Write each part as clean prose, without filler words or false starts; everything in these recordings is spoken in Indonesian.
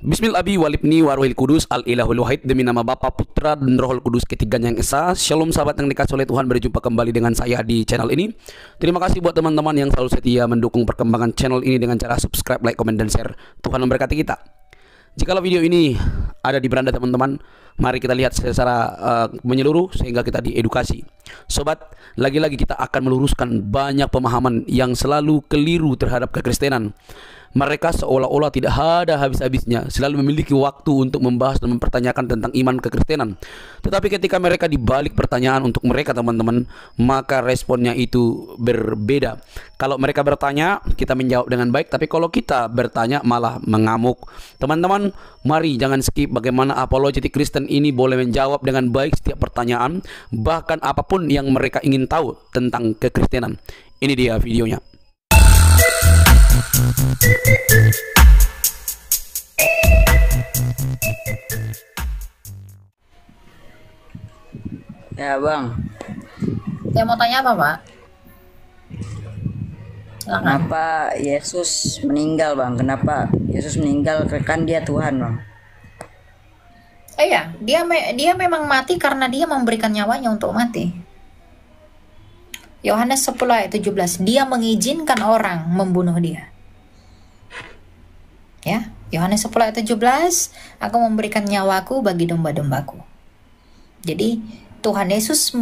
Bismillah abi walibni waruhil kudus al ilahul wahid, demi nama Bapa, Putra dan Rohul Kudus ketiganya yang esa. Shalom sahabat yang dikasih oleh Tuhan, berjumpa kembali dengan saya di channel ini. Terima kasih buat teman-teman yang selalu setia mendukung perkembangan channel ini dengan cara subscribe, like, komen, dan share. Tuhan memberkati kita. Jikalau video ini ada di beranda teman-teman, mari kita lihat secara menyeluruh sehingga kita diedukasi. Sobat, lagi-lagi kita akan meluruskan banyak pemahaman yang selalu keliru terhadap kekristenan. Mereka seolah-olah tidak ada habis-habisnya, selalu memiliki waktu untuk membahas dan mempertanyakan tentang iman kekristenan. Tetapi ketika mereka dibalik pertanyaan untuk mereka teman-teman, maka responnya itu berbeda. Kalau mereka bertanya, kita menjawab dengan baik, tapi kalau kita bertanya malah mengamuk. Teman-teman, mari jangan skip bagaimana apologetik Kristen ini boleh menjawab dengan baik setiap pertanyaan, bahkan apapun yang mereka ingin tahu tentang kekristenan. Ini dia videonya. Ya bang, Yang mau tanya apa, Pak? Silakan. kenapa Yesus meninggal bang? Kenapa Yesus meninggal? Kan dia Tuhan bang. Iya, dia memang mati karena dia memberikan nyawanya untuk mati. Yohanes 10 ayat 17, dia mengizinkan orang membunuh dia. Ya, Yohanes 10 ayat 17, aku memberikan nyawaku bagi domba-dombaku. Jadi Tuhan Yesus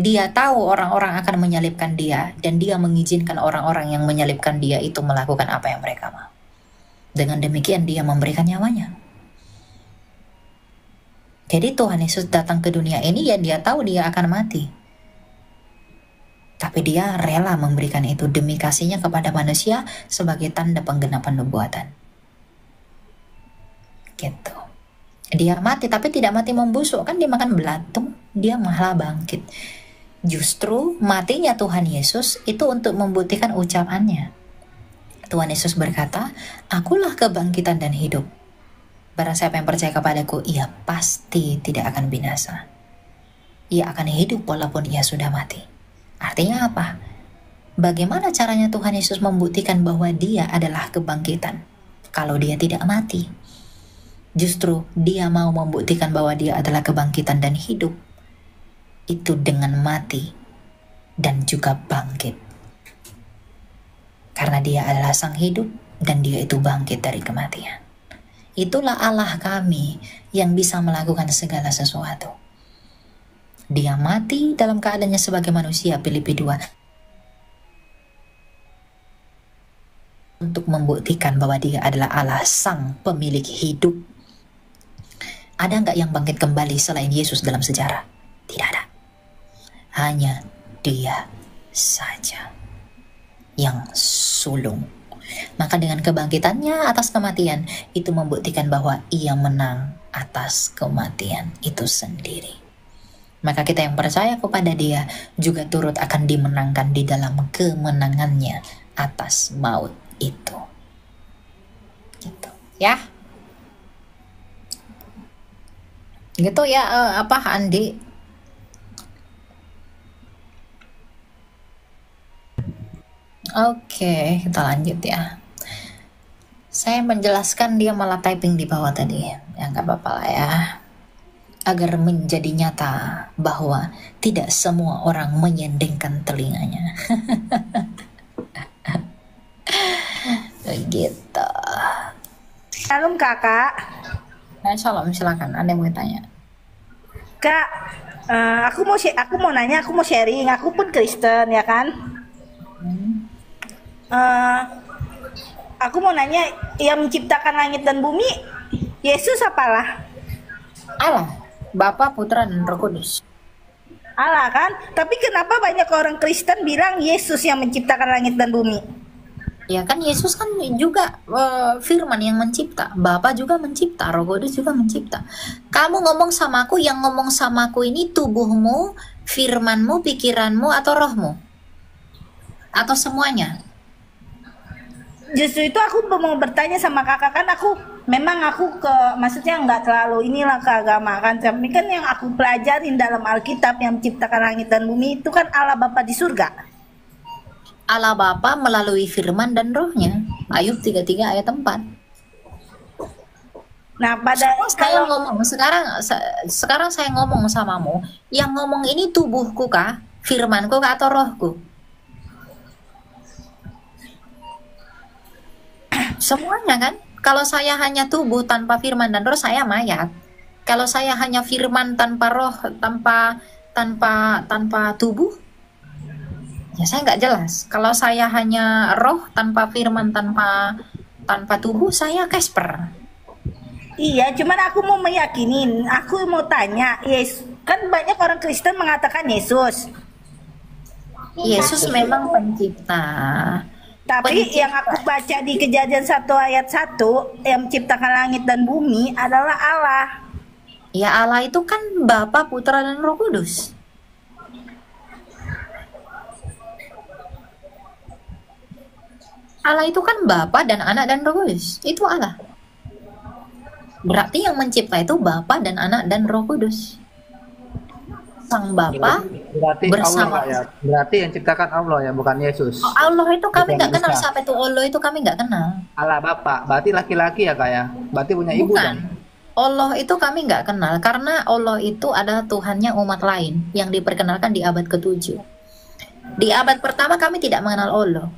dia tahu orang-orang akan menyalibkan dia, dan dia mengizinkan orang-orang yang menyalibkan dia itu melakukan apa yang mereka mau. Dengan demikian dia memberikan nyawanya. Jadi Tuhan Yesus datang ke dunia ini ya dia tahu dia akan mati. Tapi dia rela memberikan itu demi kasihnya kepada manusia sebagai tanda penggenapan nubuatan. Gitu. Dia mati tapi tidak mati membusuk, kan dia makan belatung, dia malah bangkit. Justru matinya Tuhan Yesus itu untuk membuktikan ucapannya. Tuhan Yesus berkata, akulah kebangkitan dan hidup. Barang siapa yang percaya kepadaku, ia pasti tidak akan binasa. Ia akan hidup walaupun ia sudah mati. Artinya apa? Bagaimana caranya Tuhan Yesus membuktikan bahwa dia adalah kebangkitan kalau dia tidak mati? Justru dia mau membuktikan bahwa dia adalah kebangkitan dan hidup itu dengan mati dan juga bangkit. Karena dia adalah sang hidup dan dia itu bangkit dari kematian. Itulah Allah kami yang bisa melakukan segala sesuatu. Dia mati dalam keadaannya sebagai manusia, Filipi 2, untuk membuktikan bahwa dia adalah Allah sang pemilik hidup. Ada nggak yang bangkit kembali selain Yesus dalam sejarah? Tidak ada. Hanya dia saja yang sulung. Maka dengan kebangkitannya atas kematian, itu membuktikan bahwa ia menang atas kematian itu sendiri. Maka kita yang percaya kepada dia juga turut akan dimenangkan di dalam kemenangannya atas maut itu. Gitu. Ya. Gitu ya, apa Andi? Oke, kita lanjut ya. Saya menjelaskan, dia malah typing di bawah tadi. Ya nggak apa-apa lah ya. Agar menjadi nyata bahwa tidak semua orang menyendingkan telinganya. Begitu. Shalom kakak. Shalom, silakan. Anda mau tanya? Kak, aku mau nanya, aku mau sharing. Aku pun Kristen ya kan. Aku mau nanya, yang menciptakan langit dan bumi Yesus apalah? Allah, Bapa, Putra, dan Roh Kudus. Allah kan? Tapi kenapa banyak orang Kristen bilang Yesus yang menciptakan langit dan bumi? Ya kan Yesus kan juga firman yang mencipta. Bapa juga mencipta, Roh Kudus juga mencipta. Kamu ngomong sama aku, yang ngomong sama aku ini tubuhmu, firmanmu, pikiranmu, atau rohmu? Atau semuanya? Justru itu aku mau bertanya sama kakak, kan maksudnya nggak terlalu inilah ke agama kan, tapi kan yang aku pelajarin dalam Alkitab yang menciptakan langit dan bumi itu kan Allah Bapa di surga. Allah Bapa melalui firman dan rohnya. Ayub 33 ayat 4. Nah, pada Saya kalau ngomong sekarang saya ngomong samamu, yang ngomong ini tubuhku kah, firmanku kah, atau rohku? Semuanya kan? Kalau saya hanya tubuh tanpa firman dan roh, saya mayat. Kalau saya hanya firman tanpa roh, tanpa tubuh, ya saya nggak jelas. Kalau saya hanya roh tanpa firman, tanpa tubuh, saya Casper. iya, cuman aku mau meyakinin, aku mau tanya, Yesus kan banyak orang Kristen mengatakan Yesus, Yesus memang pencipta. tapi yang aku baca di Kejadian 1 ayat 1 yang menciptakan langit dan bumi adalah Allah. Ya Allah itu kan Bapa, Putra, dan Roh Kudus. Allah itu kan Bapa dan Anak dan Roh Kudus. Itu Allah. Berarti yang mencipta itu Bapa dan Anak dan Roh Kudus. Sang Bapa Berarti bersama. Allah ya. Berarti yang ciptakan Allah ya, bukan Yesus. Oh, Allah itu kami Bukan nggak kenal. Isa. Siapa itu Allah itu kami nggak kenal. Allah Bapa. Berarti laki-laki ya kak ya. Berarti punya ibu Bukan. dong. Allah itu kami nggak kenal karena Allah itu adalah Tuhannya umat lain yang diperkenalkan di abad ke-7. Di abad pertama kami tidak mengenal Allah,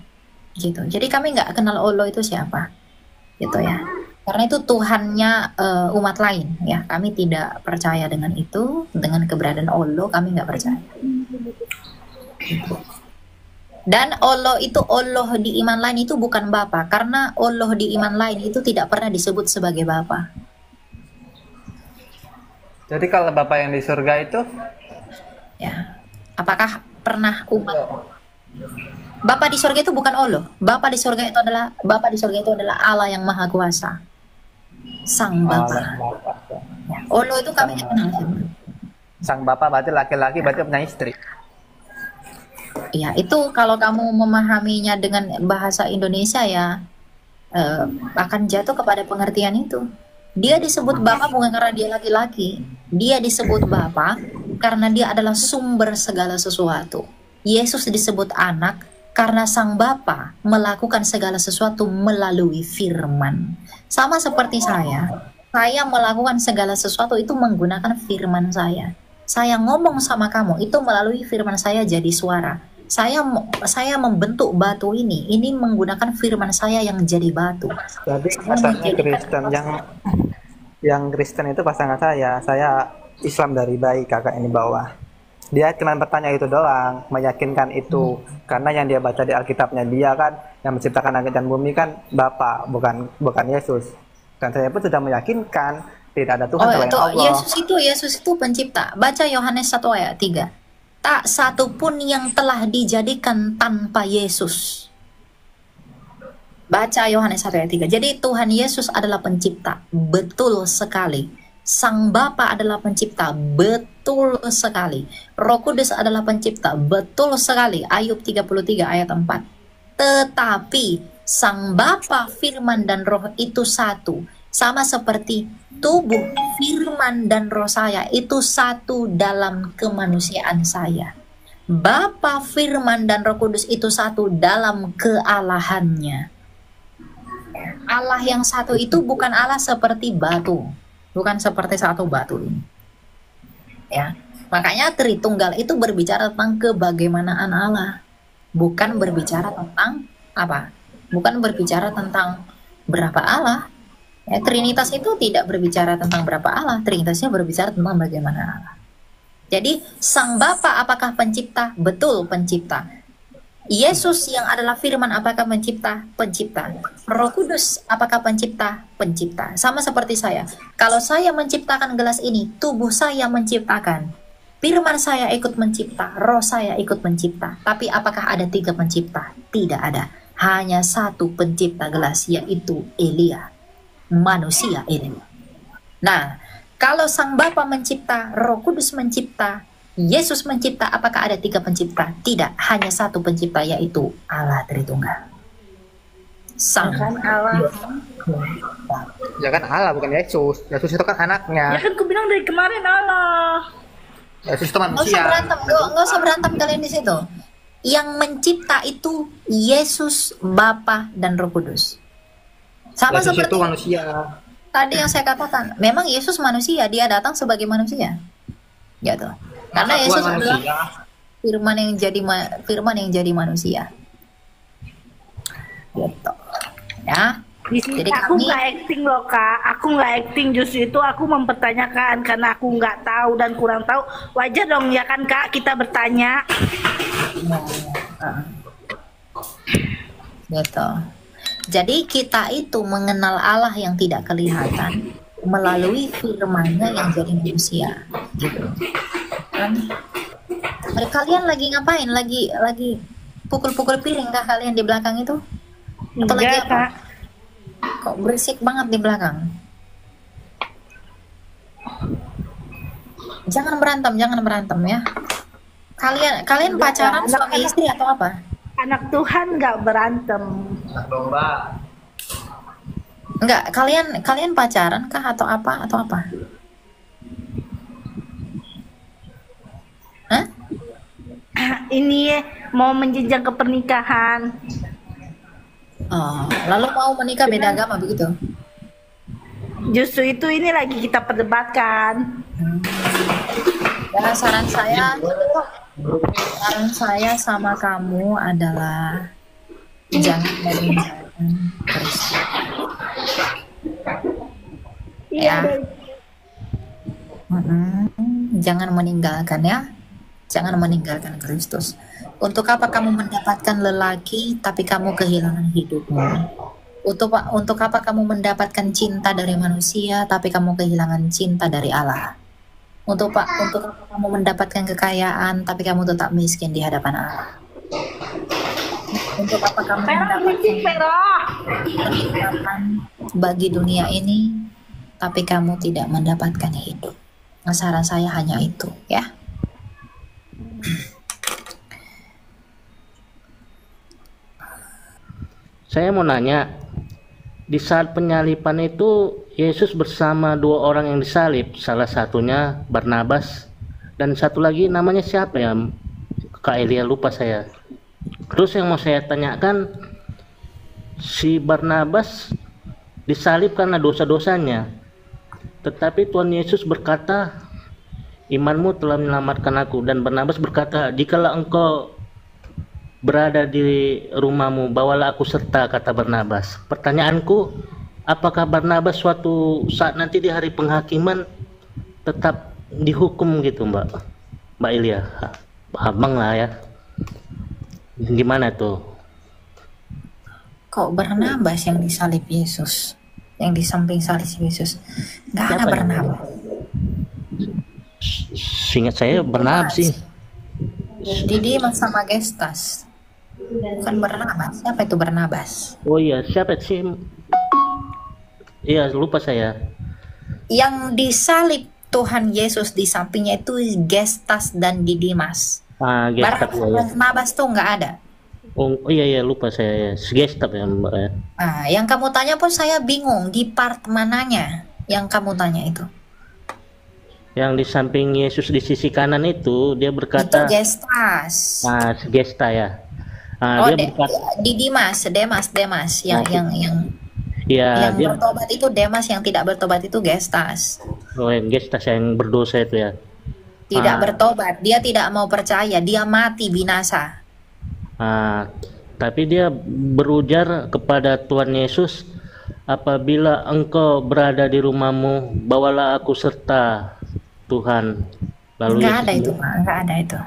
gitu. Jadi kami nggak kenal Allah itu siapa, gitu ya. Karena itu Tuhannya umat lain, ya. Kami tidak percaya dengan itu, dengan keberadaan Allah kami nggak percaya. Dan Allah itu, Allah di iman lain itu bukan Bapa, karena Allah di iman lain itu tidak pernah disebut sebagai Bapa. Jadi kalau Bapak yang di surga itu Ya, apakah pernah umat Bapa di surga itu bukan Allah. Bapa di surga itu adalah Allah yang maha kuasa, Sang Allah Bapa. Bapa. Ya, Allah itu kami nggak kenal. Sang Bapak berarti laki-laki, berarti punya istri. Ya, itu kalau kamu memahaminya dengan bahasa Indonesia ya akan jatuh kepada pengertian itu. Dia disebut Bapa bukan karena dia laki-laki. Dia disebut Bapa karena dia adalah sumber segala sesuatu. Yesus disebut anak karena Sang Bapa melakukan segala sesuatu melalui firman. Sama seperti saya melakukan segala sesuatu itu menggunakan firman saya. Saya ngomong sama kamu itu melalui firman saya jadi suara. Saya membentuk batu ini menggunakan firman saya yang jadi batu. Jadi katanya Kristen yang Kristen itu pasangan saya Islam dari bayi kakak ini bawah. Dia cuma bertanya itu doang, meyakinkan itu karena yang dia baca di Alkitabnya dia kan yang menciptakan langit dan bumi kan Bapa, bukan Yesus. Dan saya pun sudah meyakinkan tidak ada Tuhan Oh, selain itu Allah. Yesus itu pencipta. Baca Yohanes 1 ayat 3. Tak satu pun yang telah dijadikan tanpa Yesus. Baca Yohanes 1 ayat 3. Jadi Tuhan Yesus adalah pencipta. Betul sekali. Sang Bapa adalah pencipta. Betul sekali. Roh Kudus adalah pencipta. Betul sekali. Ayub 33 ayat 4. Tetapi Sang Bapa, Firman, dan Roh itu satu. Sama seperti tubuh, firman, dan roh saya itu satu dalam kemanusiaan saya. Bapa, firman, dan Roh Kudus itu satu dalam kealahannya. Allah yang satu itu bukan Allah seperti batu, bukan seperti satu batu ini. Ya, makanya Tritunggal itu berbicara tentang kebagaimanaan Allah, bukan berbicara tentang apa? Bukan berbicara tentang berapa Allah. Ya, Trinitas itu tidak berbicara tentang berapa Allah, Trinitasnya berbicara tentang bagaimana Allah. Jadi Sang Bapa apakah pencipta? Betul pencipta. Yesus yang adalah firman apakah pencipta? Pencipta. Roh Kudus apakah pencipta? Pencipta. Sama seperti saya. Kalau saya menciptakan gelas ini, tubuh saya menciptakan. Firman saya ikut mencipta, roh saya ikut mencipta. Tapi apakah ada 3 pencipta? Tidak ada. Hanya satu pencipta gelas, yaitu Elia. Manusia ini. Nah, kalau Sang Bapa mencipta, Roh Kudus mencipta, Yesus mencipta, apakah ada 3 pencipta? Tidak, hanya satu pencipta, yaitu Allah Tritunggal. Sang Allah. Ya kan Allah bukan Yesus. Yesus itu kan anaknya. Ya kan aku bilang dari kemarin Allah. Yesus itu Nggak usah manusia. berantem, nggak usah berantem kalian di situ. Yang mencipta itu Yesus, Bapa, dan Roh Kudus. Sama Yesus seperti itu manusia. Tadi yang saya katakan, memang Yesus manusia, dia datang sebagai manusia. Gitu. Karena Masa Yesus Tuhan adalah manusia? firman yang jadi manusia. Gitu. Ya. Di sini Jadi aku kami nggak acting loh kak, aku nggak acting, justru itu aku mempertanyakan karena aku nggak tahu dan kurang tahu. Wajar dong ya kan kak kita bertanya. gitu. Jadi kita itu mengenal Allah yang tidak kelihatan melalui firman-Nya yang jadi manusia. Gitu. Kan? Kalian lagi ngapain? Lagi pukul-pukul piring kah kalian di belakang itu? Atau lagi Enggak apa? kak. Kok berisik banget di belakang? Jangan berantem ya. Kalian pacaran suami istri atau apa? Anak Tuhan nggak berantem. Anak domba. Enggak, kalian pacaran kah atau apa? Hah? Ini mau menjenjang ke pernikahan. Oh, lalu mau menikah beda agama begitu? Justru itu ini lagi kita perdebatkan. Ya, saran saya sama kamu adalah jangan meninggalkan Kristus. Iya. Ya. Jangan meninggalkan ya. Jangan meninggalkan Kristus. Untuk apa kamu mendapatkan lelaki tapi kamu kehilangan hidupmu? Untuk apa kamu mendapatkan cinta dari manusia tapi kamu kehilangan cinta dari Allah? Untuk apa kamu mendapatkan kekayaan tapi kamu tetap miskin di hadapan Allah? Untuk apa kamu mendapatkan kenikmatan bagi dunia ini tapi kamu tidak mendapatkan hidup? Nah, saran saya hanya itu ya. Saya mau nanya, di saat penyalipan itu Yesus bersama dua orang yang disalib, salah satunya Barnabas dan satu lagi namanya siapa ya? Kak Elia, lupa saya. Terus yang mau saya tanyakan, si Barnabas disalib karena dosa-dosanya, tetapi Tuhan Yesus berkata, imanmu telah menyelamatkan aku. Dan Barnabas berkata, jikalau engkau berada di rumahmu, bawalah aku serta, kata Barnabas. Pertanyaanku, apakah Barnabas suatu saat nanti di hari penghakiman tetap dihukum gitu, Mbak Ilya? Abang lah ya. Gimana tuh? Kok Barnabas yang disalib Yesus? Yang di samping salib Yesus? Nggak ada Siapa yang- Barnabas. Seingat saya Barnabas sih. Didimas sama Gestas. Bukan Barnabas. Siapa itu Barnabas? Oh iya, siapa sih? Iya, lupa saya. Yang disalib Tuhan Yesus di sampingnya itu Gestas dan Didimas. Gestap ya. Barnabas tuh nggak ada. Oh iya lupa saya ya. Gestap ya, Mbak ya. Nah, yang kamu tanya pun saya bingung di part mananya yang kamu tanya itu. Yang di samping Yesus di sisi kanan itu dia Itu berkata, Gestas. Gesta ya. Oh, Dia berkata, Demas yang ya dia bertobat itu Demas, yang tidak bertobat itu Gestas. Gesta yang berdosa itu ya. Tidak bertobat, dia tidak mau percaya, dia mati binasa. Tapi dia berujar kepada Tuhan Yesus, apabila engkau berada di rumahmu, bawalah aku serta, Tuhan. Lalu Nggak ada Yesus- itu, Pak, nggak ada itu.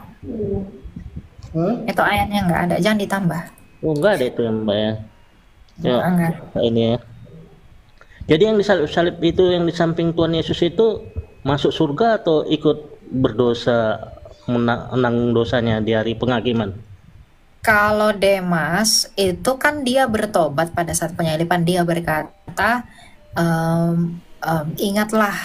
Itu ayatnya nggak ada, jangan ditambah. Oh enggak ada itu ya, Mbak ya. Ya, Enggak. ini ya. Jadi yang disalib itu, yang di samping Tuhan Yesus itu masuk surga atau ikut berdosa, menang dosanya di hari penghakiman? Kalau Demas itu kan dia bertobat pada saat penyalipan, dia berkata, ingatlah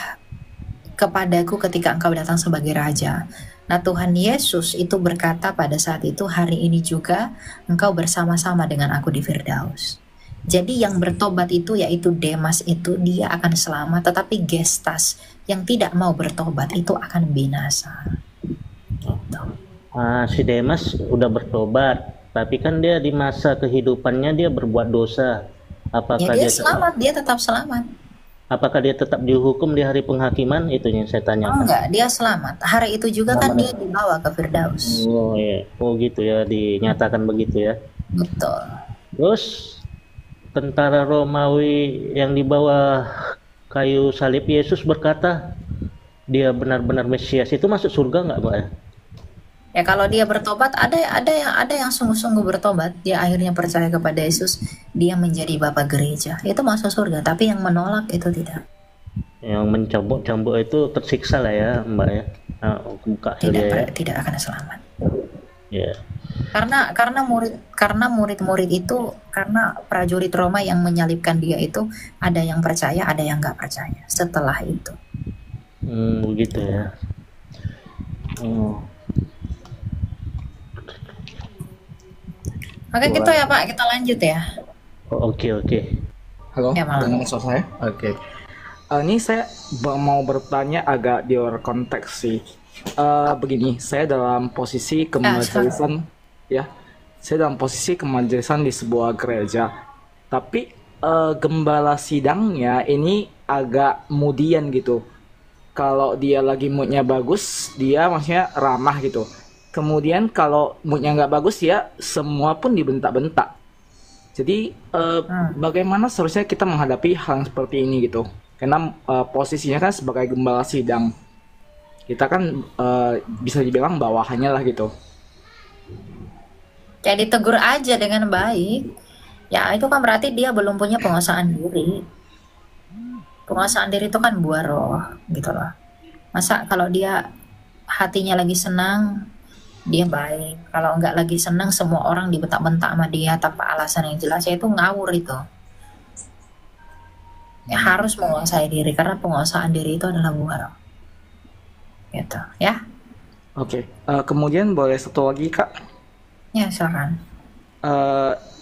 kepadaku ketika engkau datang sebagai raja. Nah, Tuhan Yesus itu berkata pada saat itu, hari ini juga engkau bersama-sama dengan aku di Firdaus. Jadi yang bertobat itu yaitu Demas itu dia akan selamat, tetapi Gestas yang tidak mau bertobat itu akan binasa. Gitu. Si Demas udah bertobat, tapi kan dia di masa kehidupannya dia berbuat dosa. Ya Apakah dia dia selamat, dia tetap selamat. Apakah dia tetap dihukum di hari penghakiman? Itu yang saya Oh, tanyakan. enggak, dia selamat. Hari itu juga kan dia dibawa ke Firdaus. Oh ya, oh gitu ya, dinyatakan begitu ya. Betul. Terus tentara Romawi yang di bawah kayu salib, Yesus berkata dia benar-benar Mesias, itu masuk surga nggak, Mbak ya? Ya kalau dia bertobat, ada yang sungguh-sungguh bertobat, dia akhirnya percaya kepada Yesus, dia menjadi bapak gereja, itu masuk surga. Tapi yang menolak itu tidak. Yang mencambuk-cambuk itu tersiksa lah ya, Mbak ya. Nah, buka Tidak, dia ya. tidak akan selamat. Ya. Karena murid-murid itu, karena prajurit Roma yang menyalibkan dia itu, ada yang percaya, ada yang nggak percaya. Setelah itu, Begitu ya. Oh. oke gitu ya Pak, kita lanjut ya. Oh, oke. Halo, Ya, Malam. dengan suara saya? Oke. Ini saya mau bertanya agak di luar konteks sih. Begini, saya dalam posisi kemajelisan, ya. Saya dalam posisi kemajelisan di sebuah gereja. Tapi gembala sidangnya ini agak kemudian gitu. Kalau dia lagi moodnya bagus, dia maksudnya ramah gitu. Kemudian kalau moodnya nggak bagus, ya semua pun dibentak-bentak. Jadi bagaimana seharusnya kita menghadapi hal yang seperti ini gitu? Karena posisinya kan sebagai gembala sidang, kita kan bisa dibilang bawahannya lah gitu. Jadi tegur aja dengan baik. Ya itu kan berarti dia belum punya penguasaan diri. Penguasaan diri itu kan buah roh gitu loh. Masa kalau dia hatinya lagi senang, dia baik. Kalau nggak lagi senang, semua orang dibentak-bentak sama dia tanpa alasan yang jelas, ya itu ngawur itu. Ya harus menguasai diri, karena penguasaan diri itu adalah buah roh. Gitu ya. Oke. Kemudian boleh satu lagi Kak. Ya silakan.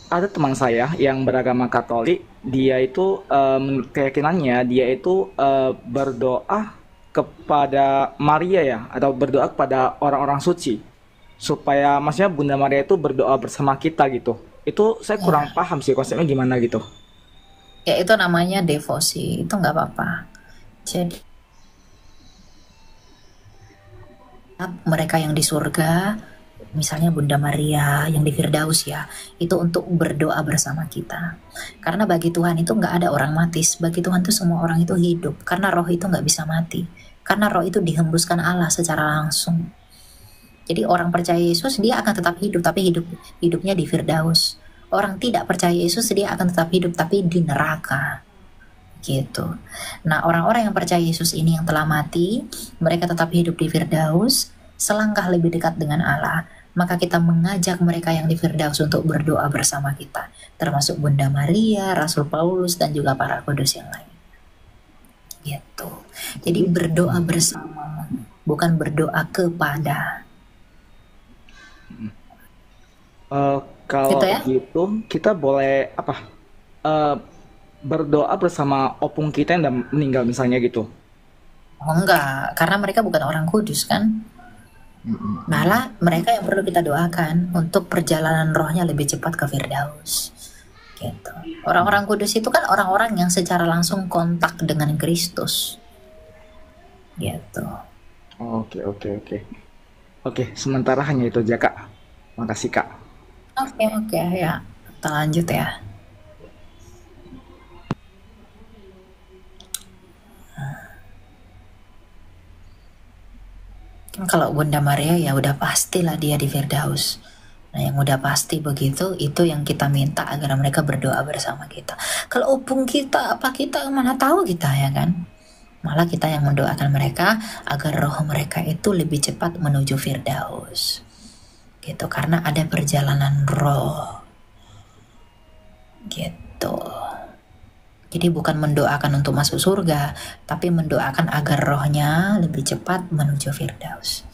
Ada teman saya yang beragama Katolik, dia itu menurut keyakinannya dia itu berdoa kepada Maria ya, atau berdoa kepada orang-orang suci supaya maksudnya Bunda Maria itu berdoa bersama kita gitu. Itu saya kurang paham sih konsepnya gimana gitu. Ya itu namanya devosi, itu nggak apa-apa. Jadi mereka yang di surga, misalnya Bunda Maria yang di Firdaus ya, itu untuk berdoa bersama kita. Karena bagi Tuhan itu nggak ada orang mati, bagi Tuhan itu semua orang itu hidup. Karena roh itu nggak bisa mati, karena roh itu dihembuskan Allah secara langsung. Jadi orang percaya Yesus dia akan tetap hidup, tapi hidupnya di Firdaus. Orang tidak percaya Yesus dia akan tetap hidup, tapi di neraka. Gitu. Nah orang-orang yang percaya Yesus ini yang telah mati, mereka tetap hidup di Firdaus, selangkah lebih dekat dengan Allah. Maka kita mengajak mereka yang di Firdaus untuk berdoa bersama kita, termasuk Bunda Maria, Rasul Paulus, dan juga para kudus yang lain. Gitu. Jadi berdoa bersama, bukan berdoa kepada. Kalau Gitu ya? gitu kita boleh apa? Berdoa bersama opung kita yang udah meninggal misalnya gitu. Oh enggak, karena mereka bukan orang kudus kan. Malah mereka yang perlu kita doakan untuk perjalanan rohnya lebih cepat ke Firdaus. Gitu. Orang-orang kudus itu kan orang-orang yang secara langsung kontak dengan Kristus. Gitu. Oke. Oke, sementara hanya itu aja Kak. Makasih Kak. Oke ya. Kita lanjut ya. Kalau Bunda Maria ya udah pastilah dia di Firdaus. Nah yang udah pasti begitu, itu yang kita minta agar mereka berdoa bersama kita. Kalau opung kita, apa kita mana tahu kita ya kan? Malah kita yang mendoakan mereka agar roh mereka itu lebih cepat menuju Firdaus. Gitu, karena ada perjalanan roh. Gitu. Jadi bukan mendoakan untuk masuk surga, tapi mendoakan agar rohnya lebih cepat menuju Firdaus.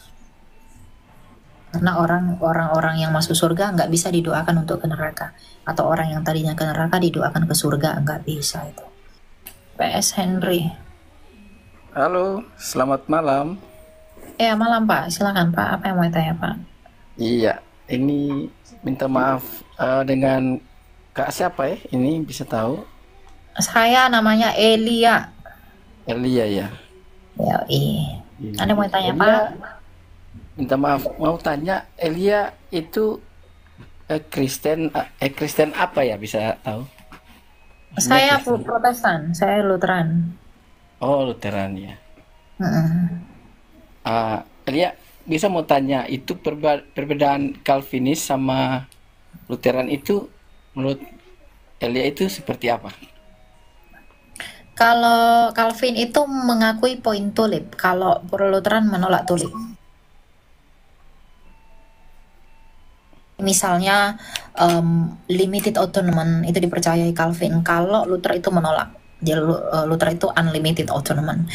Karena orang-orang yang masuk surga nggak bisa didoakan untuk ke neraka, atau orang yang tadinya ke neraka didoakan ke surga, nggak bisa itu. PS Henry. Halo, selamat malam. Ya malam Pak, silakan Pak. Apa yang mau ditanya Pak? Iya, ini minta maaf dengan Kak siapa ya? Ini bisa tahu? Saya namanya Elia. Elia ya. Yoi. Iya. Anda mau tanya Elia, Pak? minta maaf, mau tanya Elia itu Kristen apa ya, bisa tahu? Dia Saya Kristen. Protestan, saya Lutheran. Oh, Lutheran ya. Mm-mm. Elia, bisa mau tanya itu perbedaan Calvinis sama Lutheran itu menurut Elia itu seperti apa? Kalau Calvin itu mengakui poin tulip, kalau Lutheran menolak tulip. Misalnya limited autonomy itu dipercayai Calvin, kalau Luther itu menolak. Jadi Luther itu unlimited autonomy,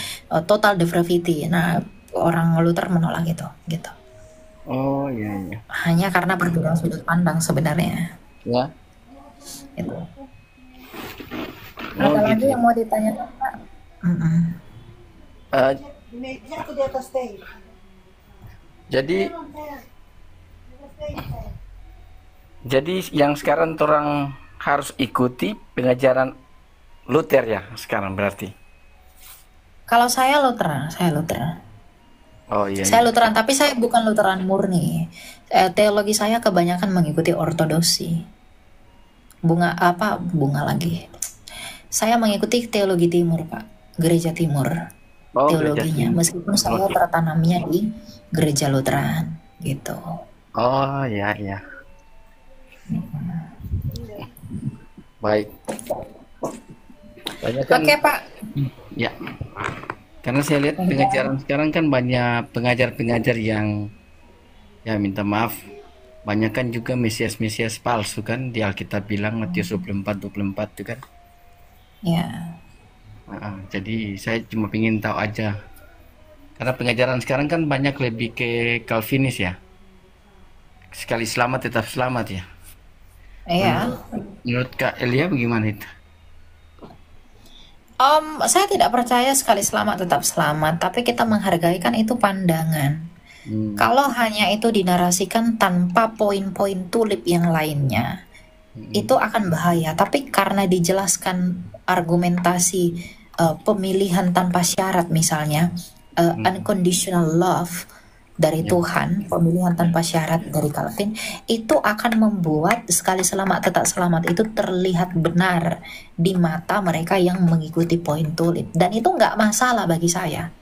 total depravity. Nah, orang Luther menolak itu, gitu. Oh iya iya. Hanya karena perbedaan sudut pandang sebenarnya. Ya. Gitu. Oh Ada lagi gitu. yang mau ditanyakan, Pak? Mm-mm. Eh, jadi yang sekarang orang harus ikuti pengajaran Luther ya sekarang berarti. Kalau saya Lutheran. Oh iya Saya iya. Lutheran, tapi saya bukan Lutheran murni. Teologi saya kebanyakan mengikuti ortodoksi. Bunga lagi. Saya mengikuti teologi timur, Pak. Gereja timur. Oh gereja Teologinya. timur. Meskipun saya Oke. tertanamnya di gereja Lutheran. Gitu. Oh iya iya. Baik. Banyak kan Oke, Pak. ya. Karena saya lihat pengajaran sekarang kan banyak pengajar-pengajar yang ya minta maaf, banyak kan juga mesias-mesias palsu kan di Alkitab bilang Matius 24:24 itu kan. Ya. Jadi saya cuma ingin tahu aja. Karena pengajaran sekarang kan banyak lebih ke Calvinis ya. Sekali selamat tetap selamat ya. Iya. Menurut Kak Elia bagaimana itu? Saya tidak percaya sekali selamat tetap selamat, tapi kita menghargai kan itu pandangan. Kalau hanya itu dinarasikan tanpa poin-poin tulip yang lainnya, itu akan bahaya. Tapi karena dijelaskan argumentasi pemilihan tanpa syarat, misalnya unconditional love dari Tuhan, pemilihan tanpa syarat dari Calvin, itu akan membuat sekali selamat tetap selamat itu terlihat benar di mata mereka yang mengikuti poin tulip, dan itu nggak masalah bagi saya,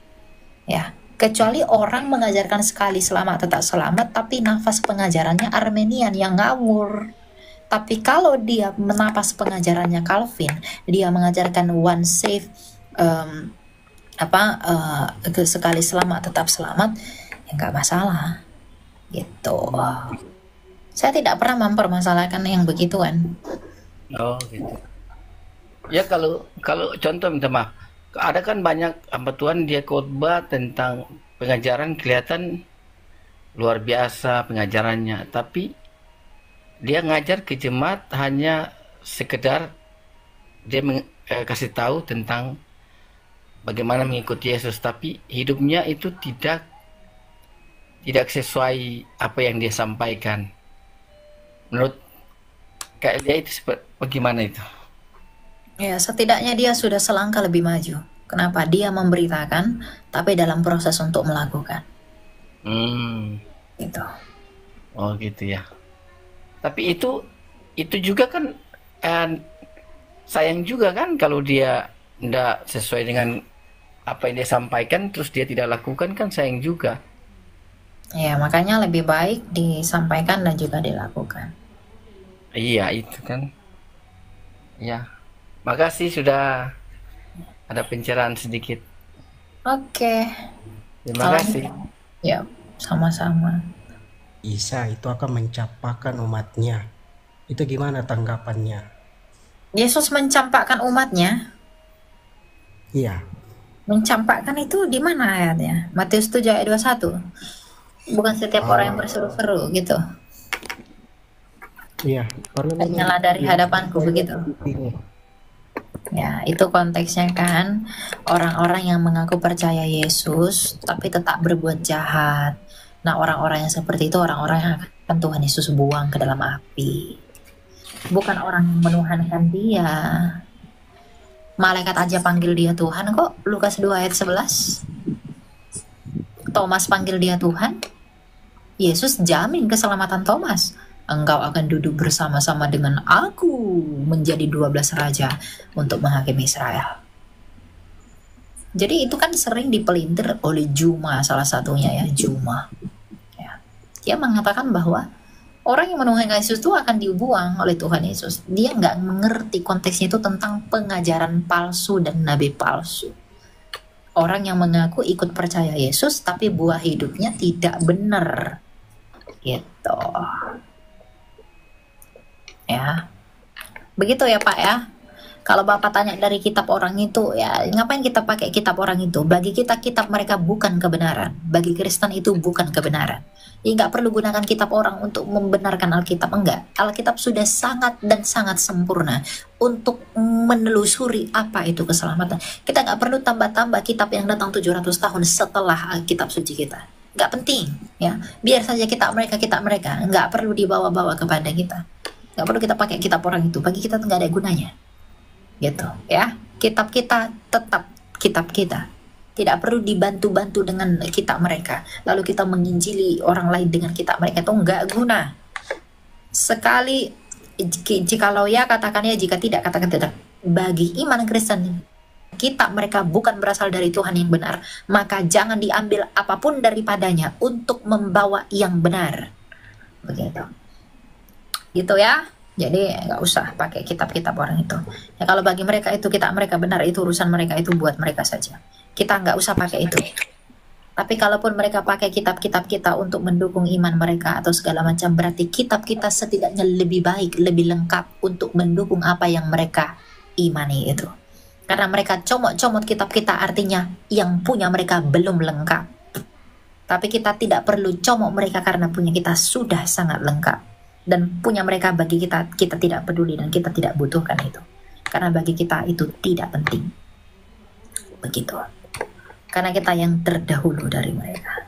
ya. Kecuali orang mengajarkan sekali selamat tetap selamat, tapi nafas pengajarannya Armenian yang ngawur. Tapi kalau dia menapas pengajarannya Calvin, dia mengajarkan one safe, sekali selamat tetap selamat, ya nggak masalah, gitu. Saya tidak pernah mempermasalahkan yang begituan. Oh gitu. Ya kalau contoh minta maaf, ada kan banyak hamba Tuhan dia khotbah tentang pengajaran kelihatan luar biasa pengajarannya, tapi dia ngajar ke jemaat hanya sekedar dia kasih tahu tentang bagaimana mengikuti Yesus, tapi hidupnya itu tidak sesuai apa yang dia sampaikan. Menurut Kak Elia itu bagaimana itu? Ya, setidaknya dia sudah selangkah lebih maju. Kenapa? Dia memberitakan, tapi dalam proses untuk melakukan. Gitu. Oh gitu ya. Tapi itu juga kan sayang juga kan kalau dia tidak sesuai dengan apa yang dia sampaikan, terus dia tidak lakukan, kan sayang juga. Ya, makanya lebih baik disampaikan dan juga dilakukan. Iya, itu kan. Ya, makasih sudah ada pencerahan sedikit. Oke. Terima kasih. Ya, sama-sama. Isa itu akan mencampakkan umatnya. Itu gimana tanggapannya? Yesus mencampakkan umatnya? Iya. Mencampakkan itu di mana ayatnya? Matius 7 ayat 21. Bukan setiap orang yang berseru-seru gitu. Iya. Nyala dari hadapanku begitu. Ya, itu konteksnya kan. Orang-orang yang mengaku percaya Yesus tapi tetap berbuat jahat. Nah, orang-orang yang seperti itu orang-orang yang akan Tuhan Yesus buang ke dalam api. Bukan orang yang menuhankan dia. Malaikat aja panggil dia Tuhan kok. Lukas 2 ayat 11. Thomas panggil dia Tuhan. Yesus jamin keselamatan Thomas. Engkau akan duduk bersama-sama dengan aku menjadi 12 raja untuk menghakimi Israel. Jadi itu kan sering dipelintir oleh Juma, salah satunya ya, Juma. Ya. Dia mengatakan bahwa orang yang menunggangi Yesus itu akan dibuang oleh Tuhan Yesus. Dia nggak mengerti konteksnya itu tentang pengajaran palsu dan nabi palsu. Orang yang mengaku ikut percaya Yesus tapi buah hidupnya tidak benar. Gitu. Ya. Begitu ya Pak ya. Kalau Bapak tanya dari kitab orang itu, ya ngapain kita pakai kitab orang itu? Bagi kita kitab mereka bukan kebenaran. Bagi Kristen itu bukan kebenaran. Ya nggak perlu gunakan kitab orang untuk membenarkan Alkitab, enggak. Alkitab sudah sangat dan sangat sempurna untuk menelusuri apa itu keselamatan. Kita nggak perlu tambah-tambah kitab yang datang 700 tahun setelah kitab suci kita. Nggak penting, ya. Biar saja kitab mereka, nggak perlu dibawa-bawa kepada kita. Nggak perlu kita pakai kitab orang itu. Bagi kita nggak ada gunanya. Gitu ya, kitab kita tetap kitab kita, tidak perlu dibantu-bantu dengan kitab mereka lalu kita menginjili orang lain dengan kitab mereka, itu nggak guna sekali. Jikalau ya katakan ya, jika tidak katakan tidak. Bagi iman Kristen, kitab mereka bukan berasal dari Tuhan yang benar, maka jangan diambil apapun daripadanya untuk membawa yang benar. Begitu gitu ya. Jadi nggak usah pakai kitab-kitab orang itu. Ya kalau bagi mereka itu kitab mereka benar, itu urusan mereka, itu buat mereka saja. Kita nggak usah pakai itu. Tapi kalaupun mereka pakai kitab-kitab kita untuk mendukung iman mereka atau segala macam, berarti kitab kita setidaknya lebih baik, lebih lengkap untuk mendukung apa yang mereka imani itu. Karena mereka comot-comot kitab kita, artinya yang punya mereka belum lengkap. Tapi kita tidak perlu comot mereka karena punya kita sudah sangat lengkap. Dan punya mereka bagi kita tidak peduli dan kita tidak butuhkan itu. Karena bagi kita itu tidak penting. Begitu. Karena kita yang terdahulu dari mereka.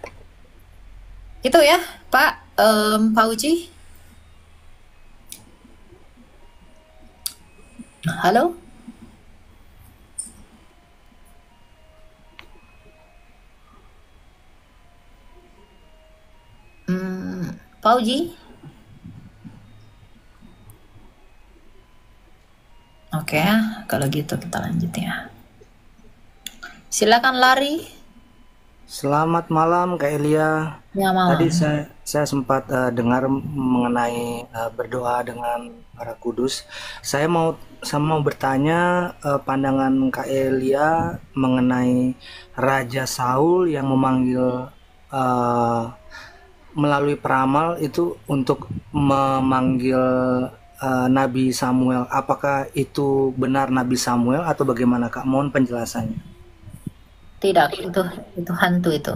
Itu ya, Pak Uji. Halo? Pak Uji? Oke, kalau gitu kita lanjut ya. Silakan Lari. Selamat malam Kak Elia. Ya, malam. Tadi saya sempat dengar mengenai berdoa dengan Roh Kudus. Saya mau bertanya pandangan Kak Elia mengenai Raja Saul yang memanggil melalui peramal itu untuk memanggil Nabi Samuel. Apakah itu benar Nabi Samuel atau bagaimana Kak? Mohon penjelasannya. Tidak, itu hantu itu.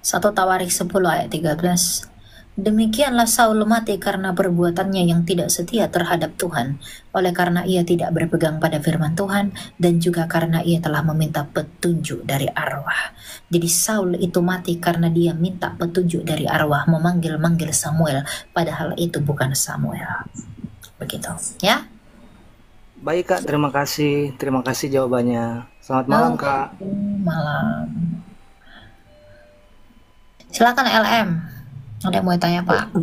1 Tawarik 10 ayat 13. Demikianlah Saul mati karena perbuatannya yang tidak setia terhadap Tuhan, oleh karena ia tidak berpegang pada firman Tuhan, dan juga karena ia telah meminta petunjuk dari arwah. Jadi Saul itu mati karena dia minta petunjuk dari arwah, memanggil-manggil Samuel, padahal itu bukan Samuel. Begitu, ya. Baik Kak, terima kasih jawabannya. Selamat malam Kak. Malam. Silakan LM. Ada yang mau tanya Pak?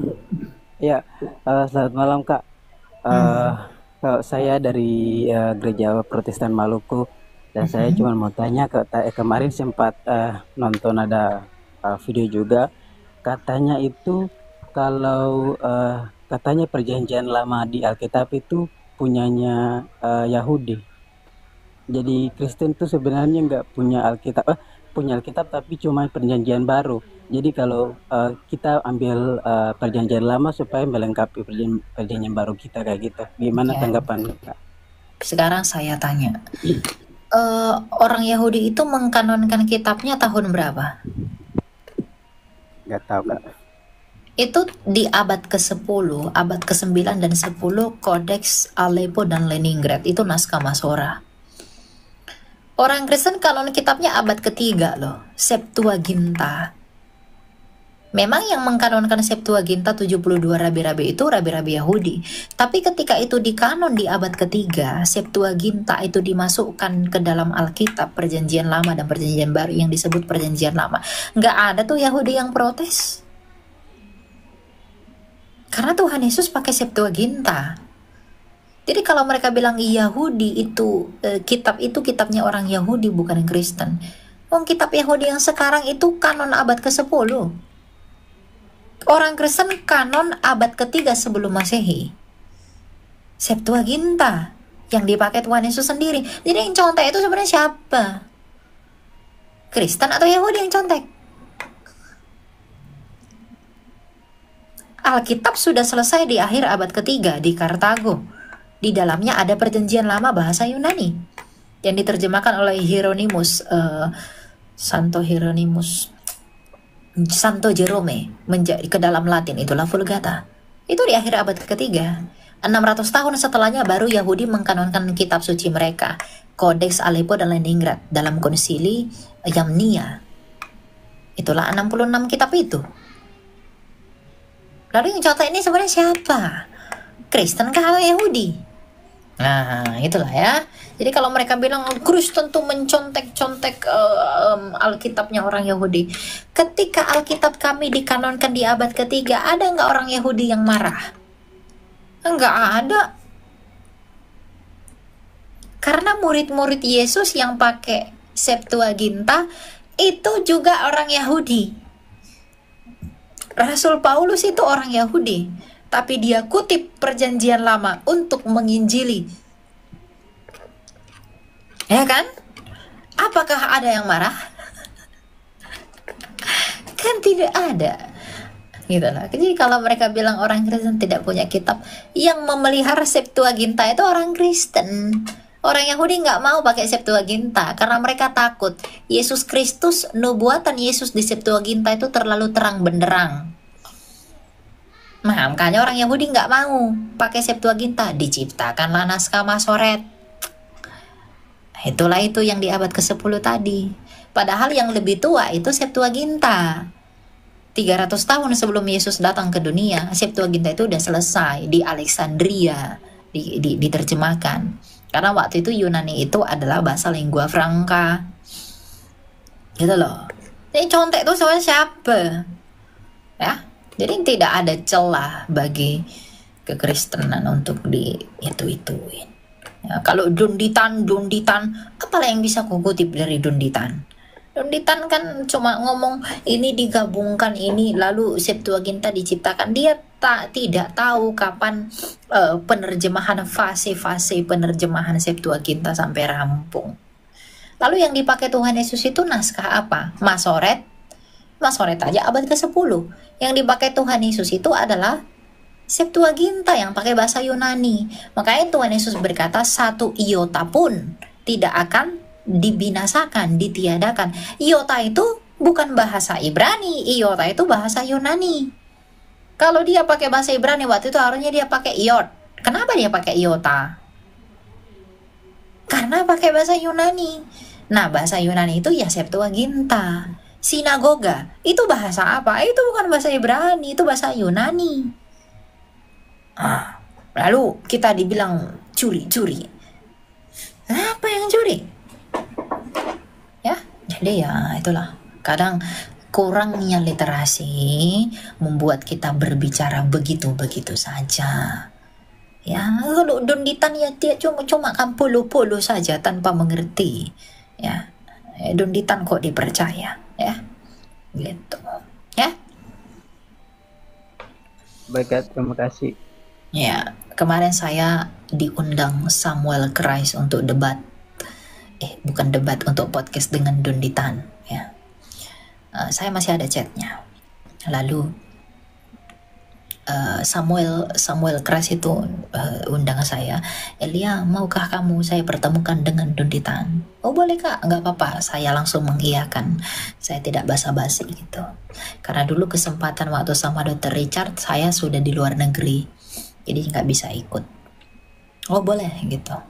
Ya, selamat malam Kak. Kalau saya dari Gereja Protestan Maluku, dan saya cuma mau tanya kemarin sempat nonton ada video juga, katanya itu kalau katanya perjanjian lama di Alkitab itu punyanya Yahudi. Jadi Kristen itu sebenarnya nggak punya Alkitab, punya Alkitab tapi cuma perjanjian baru. Jadi kalau kita ambil perjanjian lama supaya melengkapi perjanjian baru kita kayak gitu. Gimana tanggapan Kak? Sekarang saya tanya, orang Yahudi itu mengkanonkan kitabnya tahun berapa? Nggak tahu Kak. Itu di abad ke-10, abad ke-9 dan 10, Kodeks Aleppo dan Leningrad, itu naskah Masora. Orang Kristen kanon kitabnya abad ke-3 loh, Septuaginta. Memang yang mengkanonkan Septuaginta 72 rabi-rabi itu rabi-rabi Yahudi. Tapi ketika itu dikanon di abad ketiga, Septuaginta itu dimasukkan ke dalam Alkitab Perjanjian Lama dan Perjanjian Baru yang disebut Perjanjian Lama. Nggak ada tuh Yahudi yang protes. Karena Tuhan Yesus pakai Septuaginta. Jadi kalau mereka bilang Yahudi itu kitab itu kitabnya orang Yahudi bukan Kristen. Kitab Yahudi yang sekarang itu kanon abad ke-10. Orang Kristen kanon abad ketiga sebelum Masehi. Septuaginta yang dipakai Tuhan Yesus sendiri. Jadi yang contek itu sebenarnya siapa? Kristen atau Yahudi yang contek? Alkitab sudah selesai di akhir abad ketiga di Kartago. Di dalamnya ada perjanjian lama bahasa Yunani yang diterjemahkan oleh Hieronymus, Santo Jerome menjadi ke dalam Latin, itulah Vulgata. Itu di akhir abad ketiga. 600 tahun setelahnya baru Yahudi mengkanonkan kitab suci mereka, Codex Aleppo dan Leningrad dalam konsili Yamnia. Itulah 66 kitab itu. Lalu yang contoh ini sebenarnya siapa? Kristen kah atau Yahudi? Nah, itulah ya. Jadi kalau mereka bilang Kristen tuh mencontek-contek Alkitabnya orang Yahudi. Ketika Alkitab kami dikanonkan di abad ketiga, ada nggak orang Yahudi yang marah? Nggak ada. Karena murid-murid Yesus yang pakai Septuaginta itu juga orang Yahudi. Rasul Paulus itu orang Yahudi, tapi dia kutip perjanjian lama untuk menginjili. Ya kan? Apakah ada yang marah? Kan tidak ada. Gitu lah. Jadi kalau mereka bilang orang Kristen tidak punya kitab, yang memelihara Septuaginta itu orang Kristen. Orang Yahudi nggak mau pakai Septuaginta karena mereka takut Yesus Kristus, nubuatan Yesus di Septuaginta itu terlalu terang benderang. Nah, makanya orang Yahudi nggak mau pakai Septuaginta. Diciptakanlah naskah Masoret. Itulah itu yang di abad ke-10 tadi. Padahal yang lebih tua itu Septuaginta. 300 tahun sebelum Yesus datang ke dunia, Septuaginta itu udah selesai di Alexandria diterjemahkan. Karena waktu itu Yunani itu adalah bahasa lingua franca. Gitu loh. Jadi contek itu sebenarnya siapa? Ya. Jadi tidak ada celah bagi kekristenan untuk di itu-ituin. Ya, kalau Dunditan, apalah yang bisa kukutip dari Dunditan? Dunditan kan cuma ngomong ini digabungkan ini, lalu Septuaginta diciptakan. Dia tidak tahu kapan penerjemahan fase-fase penerjemahan Septuaginta sampai rampung. Lalu yang dipakai Tuhan Yesus itu naskah apa? Masoret aja abad ke-10. Yang dipakai Tuhan Yesus itu adalah Septuaginta yang pakai bahasa Yunani. Makanya Tuhan Yesus berkata satu iota pun tidak akan dibinasakan, ditiadakan. Iota itu bukan bahasa Ibrani, iota itu bahasa Yunani. Kalau dia pakai bahasa Ibrani waktu itu harusnya dia pakai iot. Kenapa dia pakai iota? Karena pakai bahasa Yunani. Nah, bahasa Yunani itu ya Septuaginta. Sinagoga itu bahasa apa? Itu bukan bahasa Ibrani, itu bahasa Yunani. Lalu kita dibilang curi. Apa yang curi? Ya, jadi ya itulah. Kadang kurangnya literasi membuat kita berbicara begitu-begitu saja. Ya, kalau Dunditan ya dia cuma kan polo-polo saja tanpa mengerti. Ya, Dunditan kok dipercaya, ya, gitu, ya. Baik, terima kasih. Ya, kemarin saya diundang Samuel Christ untuk debat. Bukan debat, untuk podcast dengan Dunditan, ya. Saya masih ada chatnya. Lalu Samuel Christ itu undang saya, Elia, maukah kamu saya pertemukan dengan Dunditan? Oh boleh kak, nggak apa-apa. Saya langsung mengiyakan. Saya tidak basa-basi gitu. Karena dulu kesempatan waktu sama Dr. Richard saya sudah di luar negeri, jadi nggak bisa ikut. Oh boleh gitu.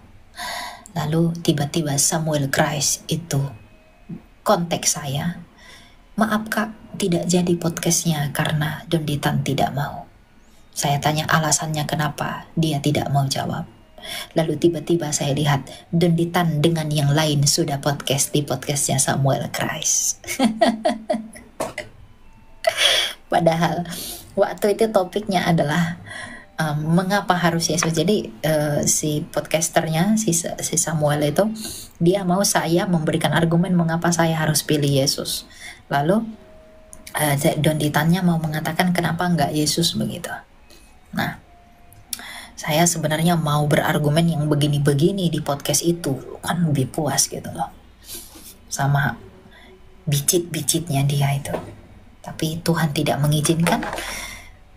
Lalu tiba-tiba Samuel Christ itu kontak saya, maaf kak, tidak jadi podcastnya karena Donditan tidak mau. Saya tanya alasannya kenapa, dia tidak mau jawab. Lalu tiba-tiba saya lihat Donditan dengan yang lain sudah podcast di podcastnya Samuel Christ. Padahal waktu itu topiknya adalah mengapa harus Yesus. Jadi si podcasternya, si Samuel itu, dia mau saya memberikan argumen mengapa saya harus pilih Yesus. Lalu Donditannya mau mengatakan kenapa enggak Yesus begitu. Nah, saya sebenarnya mau berargumen yang begini-begini di podcast itu, kan lebih puas gitu loh, sama bicit-bicitnya dia itu. Tapi Tuhan tidak mengizinkan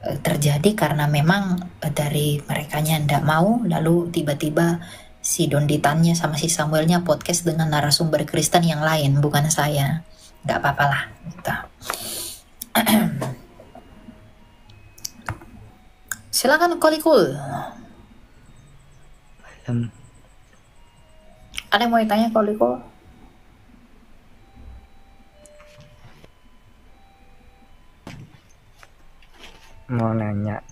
terjadi karena memang dari merekanya ndak mau. Lalu tiba-tiba si Donditannya sama si Samuelnya podcast dengan narasumber Kristen yang lain, bukan saya. Nggak apa-apa lah gitu. Silakan Kolikul. Ada yang mau ditanya Kolikul? Mau nanya,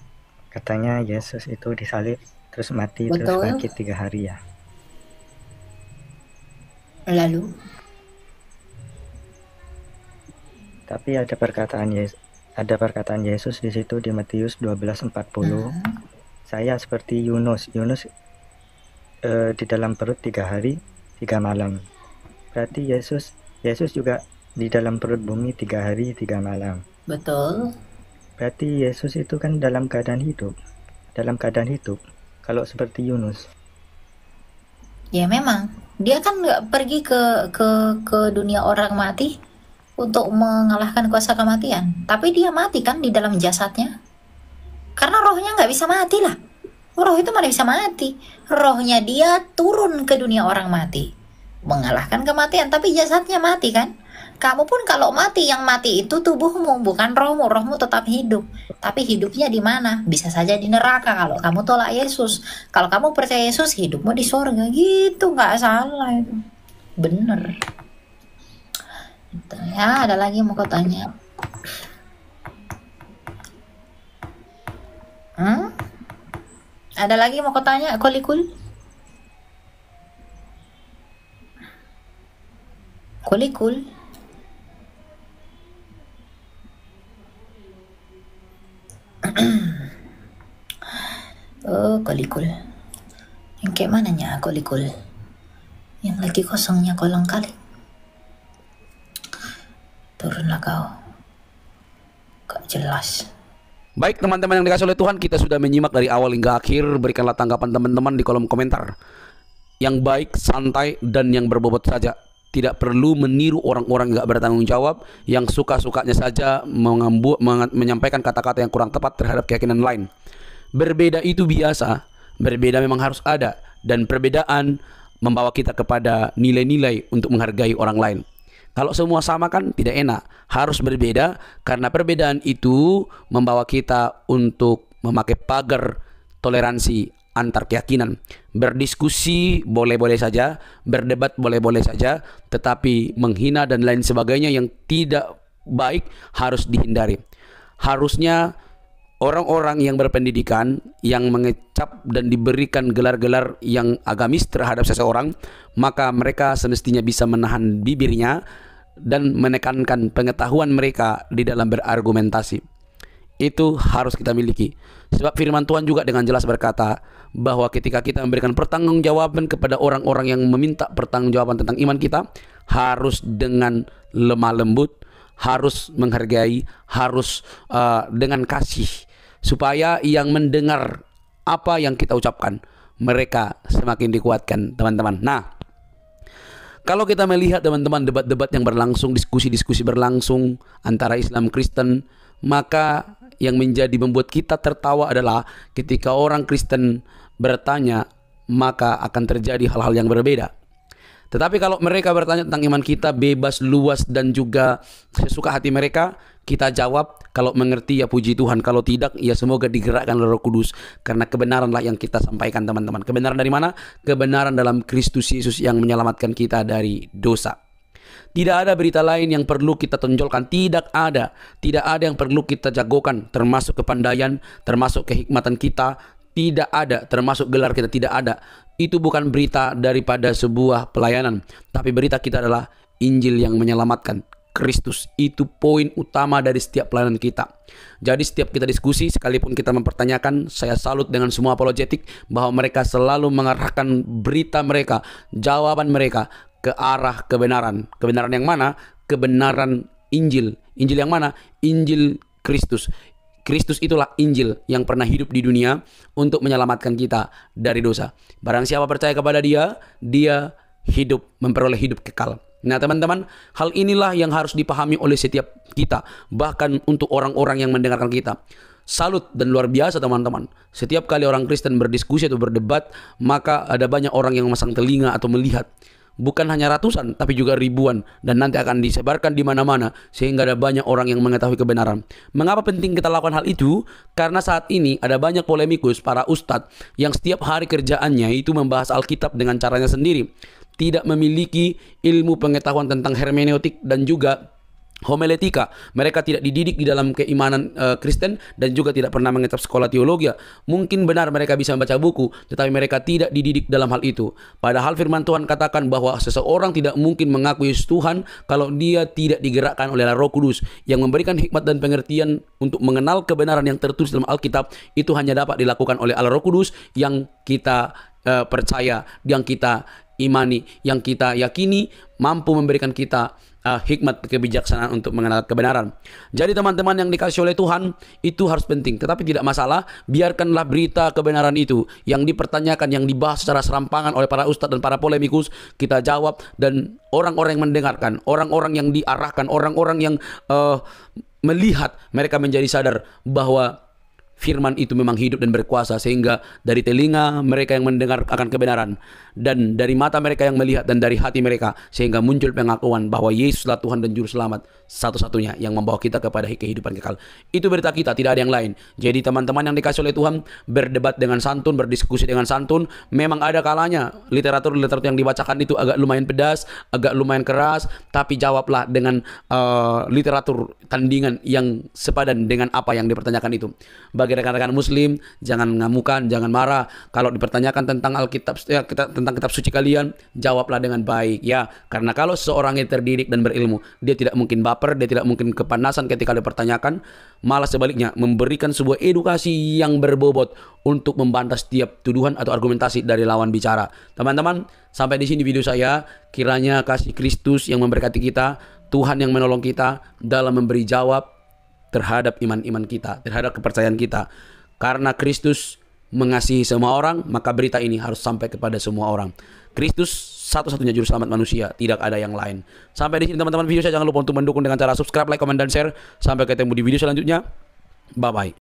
katanya Yesus itu disalib terus mati Betul. terus bangkit 3 hari ya. Lalu Tapi ada perkataan Yesus di situ di Matius 12:40. Saya seperti Yunus di dalam perut 3 hari 3 malam. Berarti Yesus juga di dalam perut bumi 3 hari 3 malam. betul. Berarti Yesus itu kan dalam keadaan hidup. Kalau seperti Yunus. Ya memang dia kan nggak pergi ke dunia orang mati untuk mengalahkan kuasa kematian, tapi dia mati kan di dalam jasadnya, karena rohnya nggak bisa mati lah. Roh itu mana bisa mati? Rohnya dia turun ke dunia orang mati, mengalahkan kematian, tapi jasadnya mati kan. Kamu pun kalau mati, yang mati itu tubuhmu, bukan rohmu. Rohmu tetap hidup, tapi hidupnya di mana? Bisa saja di neraka kalau kamu tolak Yesus. Kalau kamu percaya Yesus, hidupmu di surga. Gitu, nggak salah itu, bener. Gitu. Ya, ada lagi mau kau tanya? Ada lagi mau kau tanya, Kolikul? Kolikul? Oh, Kolikul. Yang kayak mananya Kolikul? Yang lagi kosongnya kolong kali. Turunlah kau. Gak jelas. Baik teman-teman yang dikasih oleh Tuhan, kita sudah menyimak dari awal hingga akhir. Berikanlah tanggapan teman-teman di kolom komentar. Yang baik, santai, dan yang berbobot saja. Tidak perlu meniru orang-orang yang gak bertanggung jawab, yang suka-sukanya saja menyampaikan kata-kata yang kurang tepat terhadap keyakinan lain. Berbeda itu biasa, berbeda memang harus ada, dan perbedaan membawa kita kepada nilai-nilai untuk menghargai orang lain. Kalau semua sama kan tidak enak, harus berbeda, karena perbedaan itu membawa kita untuk memakai pagar toleransi antar keyakinan. Berdiskusi boleh-boleh saja, berdebat boleh-boleh saja, tetapi menghina dan lain sebagainya yang tidak baik harus dihindari. Harusnya orang-orang yang berpendidikan, yang mengecap dan diberikan gelar-gelar yang agamis terhadap seseorang, maka mereka semestinya bisa menahan bibirnya dan menekankan pengetahuan mereka di dalam berargumentasi. Itu harus kita miliki. Sebab firman Tuhan juga dengan jelas berkata bahwa ketika kita memberikan pertanggungjawaban kepada orang-orang yang meminta pertanggungjawaban tentang iman kita, harus dengan lemah lembut, harus menghargai, harus dengan kasih, supaya yang mendengar apa yang kita ucapkan, mereka semakin dikuatkan, teman-teman. Nah, kalau kita melihat teman-teman debat-debat yang berlangsung, diskusi-diskusi berlangsung antara Islam Kristen, maka yang menjadi membuat kita tertawa adalah ketika orang Kristen bertanya, maka akan terjadi hal-hal yang berbeda. Tetapi kalau mereka bertanya tentang iman kita bebas, luas, dan juga sesuka hati mereka, kita jawab, kalau mengerti ya puji Tuhan, kalau tidak ya semoga digerakkan oleh Roh Kudus, karena kebenaranlah yang kita sampaikan, teman-teman. Kebenaran dari mana? Kebenaran dalam Kristus Yesus yang menyelamatkan kita dari dosa. Tidak ada berita lain yang perlu kita tonjolkan. Tidak ada. Tidak ada yang perlu kita jagokan, termasuk kepandaian, termasuk kehikmatan kita. Tidak ada, termasuk gelar kita. Tidak ada. Itu bukan berita daripada sebuah pelayanan, tapi berita kita adalah Injil yang menyelamatkan. Kristus itu poin utama dari setiap pelayanan kita. Jadi setiap kita diskusi, sekalipun kita mempertanyakan, saya salut dengan semua apologetik bahwa mereka selalu mengarahkan berita mereka, jawaban mereka ke arah kebenaran. Kebenaran yang mana? Kebenaran Injil. Injil yang mana? Injil Kristus. Kristus itulah Injil yang pernah hidup di dunia untuk menyelamatkan kita dari dosa. Barang siapa percaya kepada Dia, dia hidup, memperoleh hidup kekal. Nah teman-teman, hal inilah yang harus dipahami oleh setiap kita, bahkan untuk orang-orang yang mendengarkan kita. Salut dan luar biasa teman-teman. Setiap kali orang Kristen berdiskusi atau berdebat, maka ada banyak orang yang memasang telinga atau melihat. Bukan hanya ratusan, tapi juga ribuan. Dan nanti akan disebarkan di mana-mana, sehingga ada banyak orang yang mengetahui kebenaran. Mengapa penting kita lakukan hal itu? Karena saat ini ada banyak polemikus, para ustadz, yang setiap hari kerjaannya itu membahas Alkitab dengan caranya sendiri. Tidak memiliki ilmu pengetahuan tentang hermeneutik dan juga homiletika. Mereka tidak dididik di dalam keimanan Kristen dan juga tidak pernah mengetap sekolah teologi. Mungkin benar mereka bisa membaca buku, tetapi mereka tidak dididik dalam hal itu. Padahal firman Tuhan katakan bahwa seseorang tidak mungkin mengaku Yesus Tuhan kalau dia tidak digerakkan oleh Roh Kudus yang memberikan hikmat dan pengertian untuk mengenal kebenaran yang tertulis dalam Alkitab. Itu hanya dapat dilakukan oleh Allah Roh Kudus yang kita percaya, yang kita imani, yang kita yakini mampu memberikan kita hikmat kebijaksanaan untuk mengenal kebenaran. Jadi teman-teman yang dikasih oleh Tuhan, itu harus penting. Tetapi tidak masalah, biarkanlah berita kebenaran itu yang dipertanyakan, yang dibahas secara serampangan oleh para ustadz dan para polemikus, kita jawab. Dan orang-orang yang mendengarkan, orang-orang yang diarahkan, orang-orang yang melihat, mereka menjadi sadar bahwa firman itu memang hidup dan berkuasa, sehingga dari telinga mereka yang mendengar akan kebenaran, dan dari mata mereka yang melihat, dan dari hati mereka, sehingga muncul pengakuan bahwa Yesuslah Tuhan dan Juru Selamat satu-satunya yang membawa kita kepada kehidupan kekal. Itu berita kita, tidak ada yang lain. Jadi teman-teman yang dikasih oleh Tuhan, berdebat dengan santun, berdiskusi dengan santun. Memang ada kalanya literatur-literatur yang dibacakan itu agak lumayan pedas, agak lumayan keras, tapi jawablah dengan literatur tandingan yang sepadan dengan apa yang dipertanyakan itu. Bagi rekan-rekan muslim, jangan ngamukan, jangan marah. Kalau dipertanyakan tentang Alkitab, tentang kitab suci kalian, jawablah dengan baik ya. Karena kalau seorang yang terdidik dan berilmu, dia tidak mungkin baper, dia tidak mungkin kepanasan ketika dipertanyakan. Malah sebaliknya, memberikan sebuah edukasi yang berbobot untuk membantah setiap tuduhan atau argumentasi dari lawan bicara. Teman-teman, sampai di sini video saya. Kiranya kasih Kristus yang memberkati kita, Tuhan yang menolong kita dalam memberi jawab terhadap iman-iman kita, terhadap kepercayaan kita. Karena Kristus mengasihi semua orang, maka berita ini harus sampai kepada semua orang. Kristus satu-satunya juru selamat manusia, tidak ada yang lain. Sampai di sini teman-teman video saya, jangan lupa untuk mendukung dengan cara subscribe, like, comment, dan share. Sampai ketemu di video selanjutnya. Bye-bye.